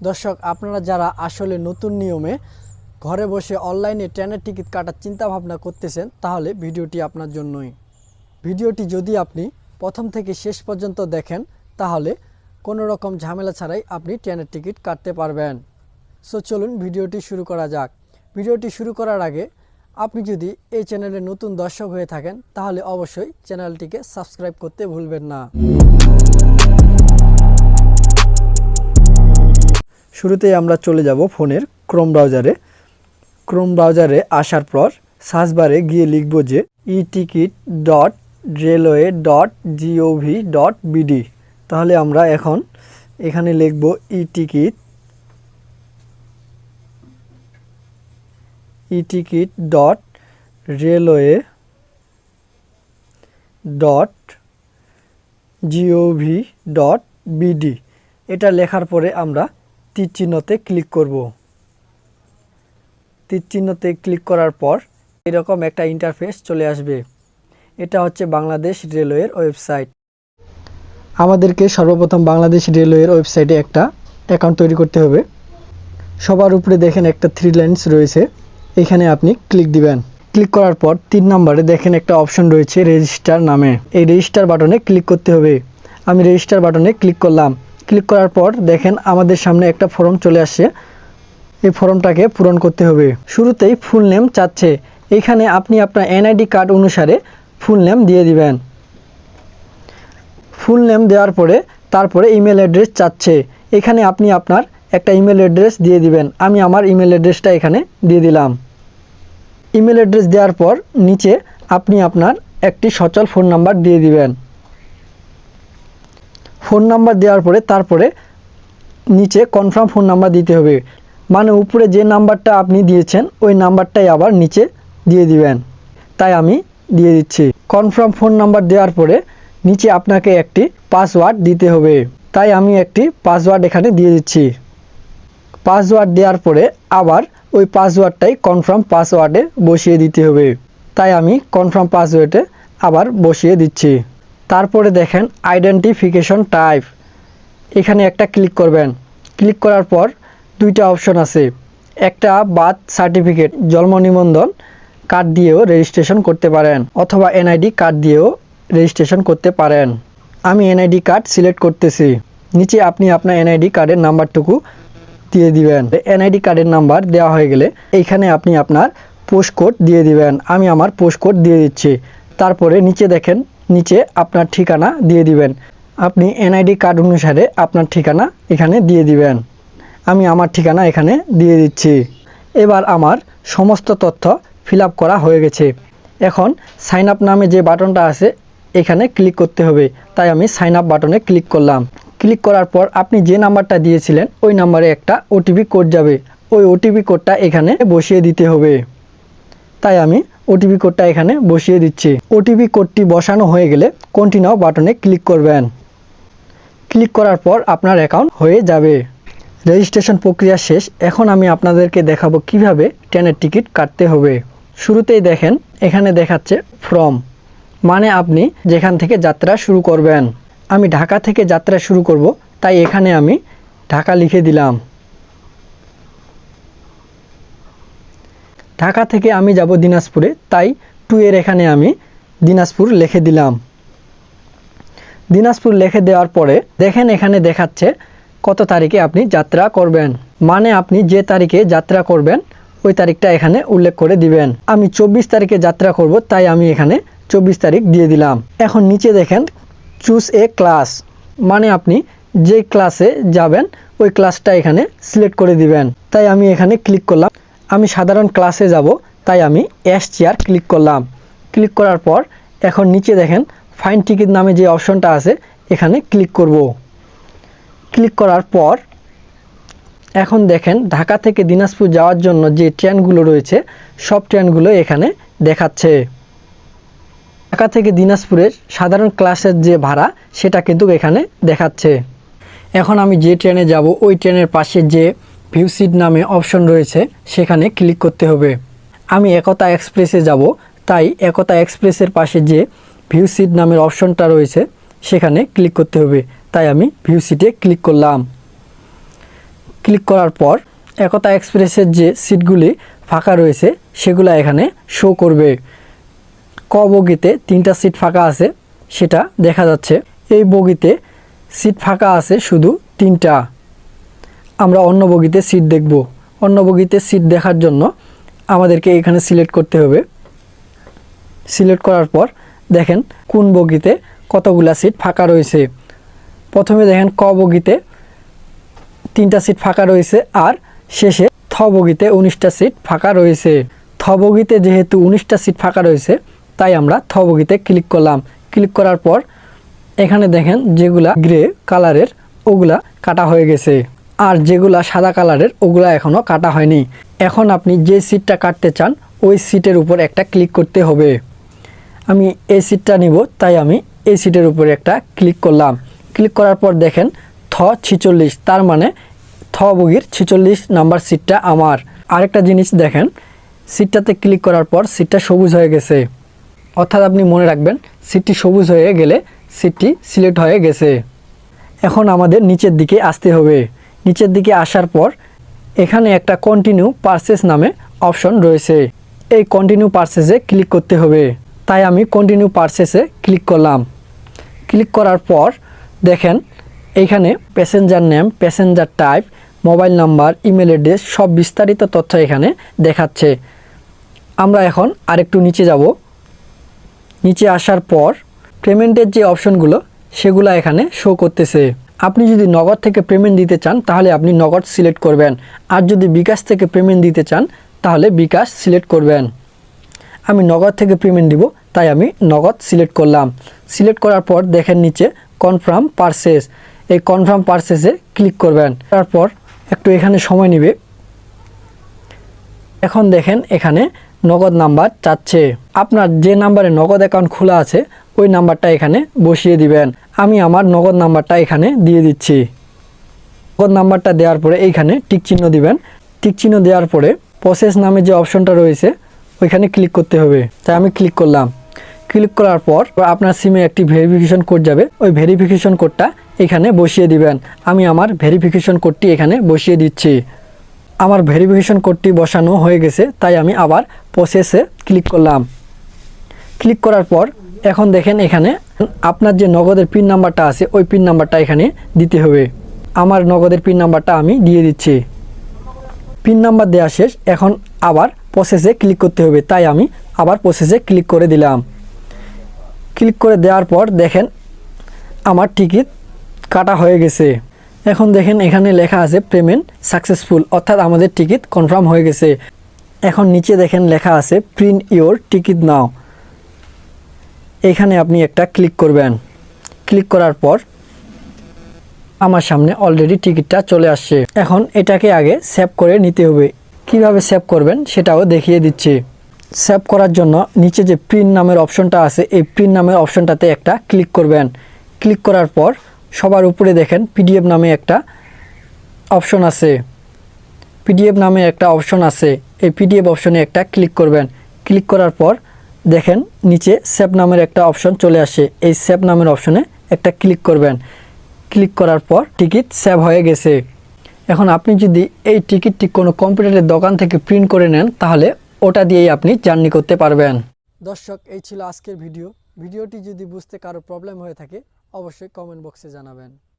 দর্শক, আপনারা যারা আসলে নতুন নিয়মে ঘরে বসে অনলাইনে ট্রেনের টিকিট কাটার চিন্তা ভাবনা করতেছেন, তাহলে ভিডিওটি আপনার জন্যই। ভিডিওটি যদি আপনি প্রথম থেকে শেষ পর্যন্ত দেখেন, তাহলে কোনো রকম ঝামেলা ছাড়াই আপনি ট্রেনের টিকিট কাটতে পারবেন। সো চলুন ভিডিওটি শুরু করা যাক। ভিডিওটি শুরু করার আগে আপনি যদি এই চ্যানেলে নতুন দর্শক হয়ে থাকেন, তাহলে অবশ্যই চ্যানেলটিকে সাবস্ক্রাইব করতে ভুলবেন না। শুরুতেই আমরা চলে যাব ফোনের ক্রোম ব্রাউজারে। ক্রোম ব্রাউজারে আসার পর সার্চ বারে গিয়ে লিখব যে eticket.railway.gov.bd। তাহলে আমরা এখন এখানে লিখব eticket.railway.gov.bd। এটা লেখার পরে আমরা তীর চিহ্নতে ক্লিক করব। তীর চিহ্নতে ক্লিক করার পর এরকম একটা ইন্টারফেস চলে আসবে। এটা হচ্ছে বাংলাদেশ রেলওয়ের ওয়েবসাইট। আমাদেরকে সর্বপ্রথম বাংলাদেশ রেলওয়ের ওয়েবসাইটে একটা অ্যাকাউন্ট তৈরি করতে হবে। সবার উপরে দেখেন একটা 3 লাইনস রয়েছে, এখানে আপনি ক্লিক দিবেন। ক্লিক করার পর 3 নম্বরে দেখেন একটা অপশন রয়েছে রেজিস্টার নামে। এই রেজিস্টার বাটনে ক্লিক করতে হবে। আমি রেজিস্টার বাটনে ক্লিক করলাম। ক্লিক করার পর দেখেন আমাদের সামনে একটা ফর্ম চলে আসছে। এই ফর্মটাকে পূরণ করতে হবে। শুরুতেই ফুল নেম চাচ্ছে, এখানে আপনি আপনার এনআইডি কার্ড অনুসারে ফুল নেম দিয়ে দিবেন। ফুল নেম দেওয়ার পরে তারপরে ইমেল অ্যাড্রেস চাচ্ছে, এখানে আপনি আপনার একটা ইমেল অ্যাড্রেস দিয়ে দিবেন। আমি আমার ইমেল অ্যাড্রেসটা এখানে দিয়ে দিলাম। ইমেল অ্যাড্রেস দেওয়ার পর নিচে আপনি আপনার একটি সচল ফোন নাম্বার দিয়ে দিবেন। ফোন নাম্বার দেওয়ার পরে তারপরে নিচে কনফার্ম ফোন নাম্বার দিতে হবে, মানে উপরে যে নাম্বারটা আপনি দিয়েছেন ওই নাম্বারটাই আবার নিচে দিয়ে দিবেন। তাই আমি দিয়ে দিচ্ছি। কনফার্ম ফোন নাম্বার দেওয়ার পরে নিচে আপনাকে একটি পাসওয়ার্ড দিতে হবে, তাই আমি একটি পাসওয়ার্ড এখানে দিয়ে দিচ্ছি। পাসওয়ার্ড দেওয়ার পরে আবার ওই পাসওয়ার্ডটাই কনফার্ম পাসওয়ার্ডে বসিয়ে দিতে হবে, তাই আমি কনফার্ম পাসওয়ার্ডে আবার বসিয়ে দিচ্ছি। তারপরে দেখেন আইডেন্টিফিকেশন টাইপ, এখানে একটা ক্লিক করবেন। ক্লিক করার পর দুইটা অপশন আছে, একটা বার্থ সার্টিফিকেট জন্ম নিবন্ধন কার্ড দিয়েও রেজিস্ট্রেশন করতে পারেন, অথবা এনআইডি কার্ড দিয়েও রেজিস্ট্রেশন করতে পারেন। আমি এনআইডি কার্ড সিলেক্ট করতেছি। নিচে আপনি আপনার এনআইডি কার্ডের নাম্বারটুকু দিয়ে দিবেন। এনআইডি কার্ডের নাম্বার দেওয়া হয়ে গেলে এইখানে আপনি আপনার পোস্ট কোড দিয়ে দিবেন। আমি আমার পোস্ট কোড দিয়ে দিচ্ছি। তারপরে নিচে দেখেন, নিচে আপনার ঠিকানা দিয়ে দিবেন। আপনি এনআইডি কার্ড অনুসারে আপনার ঠিকানা এখানে দিয়ে দিবেন। আমি আমার ঠিকানা এখানে দিয়ে দিচ্ছি। এবার আমার সমস্ত তথ্য ফিল আপ করা হয়ে গেছে। এখন সাইন আপ নামে যে বাটনটা আছে এখানে ক্লিক করতে হবে, তাই আমি সাইন আপ বাটনে ক্লিক করলাম। ক্লিক করার পর আপনি যে নাম্বারটা দিয়েছিলেন ওই নাম্বারে একটা ওটিপি কোড যাবে, ওই ওটিপি কোডটা এখানে বসিয়ে দিতে হবে, তাই আমি ওটিপি কোডটা এখানে বসিয়ে দিচ্ছি। ওটিপি কোডটি বসানো হয়ে গেলে কন্টিনিউ বাটনে ক্লিক করবেন। ক্লিক করার পর আপনার অ্যাকাউন্ট হয়ে যাবে। রেজিস্ট্রেশন প্রক্রিয়া শেষ। এখন আমি আপনাদেরকে দেখাবো কিভাবে ট্রেনের টিকিট কাটতে হবে। শুরুতেই দেখেন এখানে দেখাচ্ছে ফ্রম, মানে আপনি যেখান থেকে যাত্রা শুরু করবেন। আমি ঢাকা থেকে যাত্রা শুরু করব, তাই এখানে আমি ঢাকা লিখে দিলাম। ঢাকা থেকে আমি যাব দিনাজপুরে, তাই টু এর এখানে আমি দিনাজপুর লিখে দিলাম। দিনাজপুর লিখে দেওয়ার পরে দেখেন এখানে দেখাচ্ছে কত তারিখে আপনি যাত্রা করবেন, মানে আপনি যে তারিখে যাত্রা করবেন ওই তারিখটা এখানে উল্লেখ করে দিবেন। আমি 24 তারিখে যাত্রা করব, তাই আমি এখানে 24 তারিখ দিয়ে দিলাম। এখন নিচে দেখেন চুজ এ ক্লাস, মানে আপনি যে ক্লাসে যাবেন ওই ক্লাসটা এখানে সিলেক্ট করে দিবেন। তাই আমি এখানে ক্লিক করলাম। আমি সাধারণ ক্লাসে যাব, তাই আমি এস চেয়ার ক্লিক করলাম। ক্লিক করার পর এখন নিচে দেখেন ফাইন্ড টিকিট নামে যে অপশনটা আছে এখানে ক্লিক করব। ক্লিক করার পর এখন দেখেন ঢাকা থেকে দিনাজপুর যাওয়ার জন্য যে ট্রেনগুলো রয়েছে সব ট্রেনগুলো এখানে দেখাচ্ছে। ঢাকা থেকে দিনাজপুরের সাধারণ ক্লাসের যে ভাড়া সেটা কিন্তু এখানে দেখাচ্ছে। এখন আমি যে ট্রেনে যাব ওই ট্রেনের পাশে যে ভিউ সিট নামে অপশন রয়েছে সেখানে ক্লিক করতে হবে। আমি একতা এক্সপ্রেসে যাব, তাই একতা এক্সপ্রেসের পাশে যে ভিউ সিট নামের অপশনটা রয়েছে সেখানে ক্লিক করতে হবে, তাই আমি ভিউ সিটে ক্লিক করলাম। ক্লিক করার পর একতা এক্সপ্রেসের যে সিটগুলি ফাঁকা রয়েছে সেগুলো এখানে শো করবে। ক বগিতে 3টা সিট ফাঁকা আছে সেটা দেখা যাচ্ছে। এই বগিতে সিট ফাঁকা আছে শুধু 3টা। আমরা অন্য বগিতে সিট দেখব। অন্য বগিতে সিট দেখার জন্য আমাদেরকে এখানে সিলেক্ট করতে হবে। সিলেক্ট করার পর দেখেন কোন বগিতে কতগুলা সিট ফাঁকা রয়েছে। প্রথমে দেখেন ক বগিতে 3টা সিট ফাঁকা রয়েছে আর শেষে থ বগিতে 19টা সিট ফাঁকা রয়েছে। থ বগিতে যেহেতু 19টা সিট ফাঁকা রয়েছে তাই আমরা থ বগিতে ক্লিক করলাম। ক্লিক করার পর এখানে দেখেন যেগুলা গ্রে কালারের ওগুলা কাটা হয়ে গেছে, আর যেগুলা সাদা কালারের ওগুলা এখনও কাটা হয়নি। এখন আপনি যে সিটটা কাটতে চান ওই সিটের উপর একটা ক্লিক করতে হবে। আমি এই সিটটা নিব তাই আমি এই সিটের উপরে একটা ক্লিক করলাম। ক্লিক করার পর দেখেন থ 46, তার মানে থ বগির 46 নাম্বার সিটটা আমার। আরেকটা জিনিস দেখেন, সিটটাতে ক্লিক করার পর সিটটা সবুজ হয়ে গেছে, অর্থাৎ আপনি মনে রাখবেন সিটটি সবুজ হয়ে গেলে সিটটি সিলেক্ট হয়ে গেছে। এখন আমাদের নিচের দিকে আসতে হবে। নিচের দিকে আসার পর এখানে একটা কন্টিনিউ পারচেস নামে অপশন রয়েছে। এই কন্টিনিউ পারচেসে ক্লিক করতে হবে, তাই আমি কন্টিনিউ পারচেসে ক্লিক করলাম। ক্লিক করার পর দেখেন এইখানে passenger name, passenger type, mobile number, email address সব বিস্তারিত তথ্য এখানে দেখাচ্ছে। আমরা এখন আরেকটু নিচে যাব। নিচে আসার পর পেমেন্টের যে অপশনগুলো সেগুলো এখানে শো করতেছে। আপনি যদি নগদ থেকে পেমেন্ট দিতে চান তাহলে আপনি নগদ সিলেক্ট করবেন, আর যদি বিকাশ থেকে পেমেন্ট দিতে চান তাহলে বিকাশ সিলেক্ট করবেন। আমি নগদ থেকে পেমেন্ট দিব তাই আমি নগদ সিলেক্ট করলাম। সিলেক্ট করার পর দেখেন নিচে কনফার্ম পারচেস, এই কনফার্ম পারচেসে ক্লিক করবেন। তারপর একটু এখানে সময় নেবে। এখন দেখেন এখানে নগদ নাম্বার চাচ্ছে। আপনার যে নাম্বারে নগদ অ্যাকাউন্ট খোলা আছে ওই নাম্বারটা এখানে বসিয়ে দিবেন। আমি আমার নগদ নাম্বারটা এখানে দিয়ে দিচ্ছি। নগদ নাম্বারটা দেওয়ার পরে এইখানে টিক চিহ্ন দিবেন। টিক চিহ্ন দেওয়ার পরে প্রসেস নামে যে অপশনটা রয়েছে ওইখানে ক্লিক করতে হবে, তাই আমি ক্লিক করলাম। ক্লিক করার পর আপনার সিমে একটি ভেরিফিকেশন কোড যাবে, ওই ভেরিফিকেশন কোডটা এখানে বসিয়ে দিবেন। আমি আমার ভেরিফিকেশন কোডটি এখানে বসিয়ে দিচ্ছি। আমার ভেরিফিকেশন কোডটি বসানো হয়ে গেছে তাই আমি আবার প্রসেসে ক্লিক করলাম। ক্লিক করার পর এখন দেখেন এখানে আপনার যে নগদের পিন নাম্বারটা আছে ওই পিন নাম্বারটা এখানে দিতে হবে। আমার নগদের পিন নাম্বারটা আমি দিয়ে দিচ্ছি। পিন নাম্বার দেওয়া শেষ, এখন আবার প্রসেসে ক্লিক করতে হবে, তাই আমি আবার প্রসেসে ক্লিক করে দিলাম। ক্লিক করে দেওয়ার পর দেখেন আমার টিকিট কাটা হয়ে গেছে। এখন দেখেন এখানে লেখা আছে পেমেন্ট সাকসেসফুল, অর্থাৎ আমাদের টিকিট কনফার্ম হয়ে গেছে। এখন নিচে দেখেন লেখা আছে প্রিন্ট ইওর টিকিট নাও, এখানে আপনি একটা ক্লিক করবেন। ক্লিক করার পর আমার সামনে অলরেডি টিকিটটা চলে আসছে। এখন এটাকে আগে সেভ করে নিতে হবে। কিভাবে সেভ করবেন সেটাও দেখিয়ে দিচ্ছি। সেভ করার জন্য নিচে যে প্রিন্ট নামের অপশনটা আছে এই প্রিন্ট নামের অপশনটাতে একটা ক্লিক করবেন। ক্লিক করার পর সবার উপরে দেখেন পিডিএফ নামে একটা অপশন আছে। পিডিএফ নামে একটা অপশন আছে, এই পিডিএফ অপশনে একটা ক্লিক করবেন। ক্লিক করার পর দেখেন নিচে সেভ নামের একটা অপশন চলে আসে, এই সেভ নামের অপশনে একটা ক্লিক করবেন। ক্লিক করার পর টিকিট সেভ হয়ে গেছে। এখন আপনি যদি এই টিকিটটি কোনো কম্পিউটারের দোকান থেকে প্রিন্ট করে নেন তাহলে ওটা দিয়েই আপনি জার্নি করতে পারবেন। দর্শক, এই ছিল আজকের ভিডিওটি যদি বুঝতে কারো প্রবলেম হয়ে থাকে অবশ্যই কমেন্ট বক্সে জানাবেন।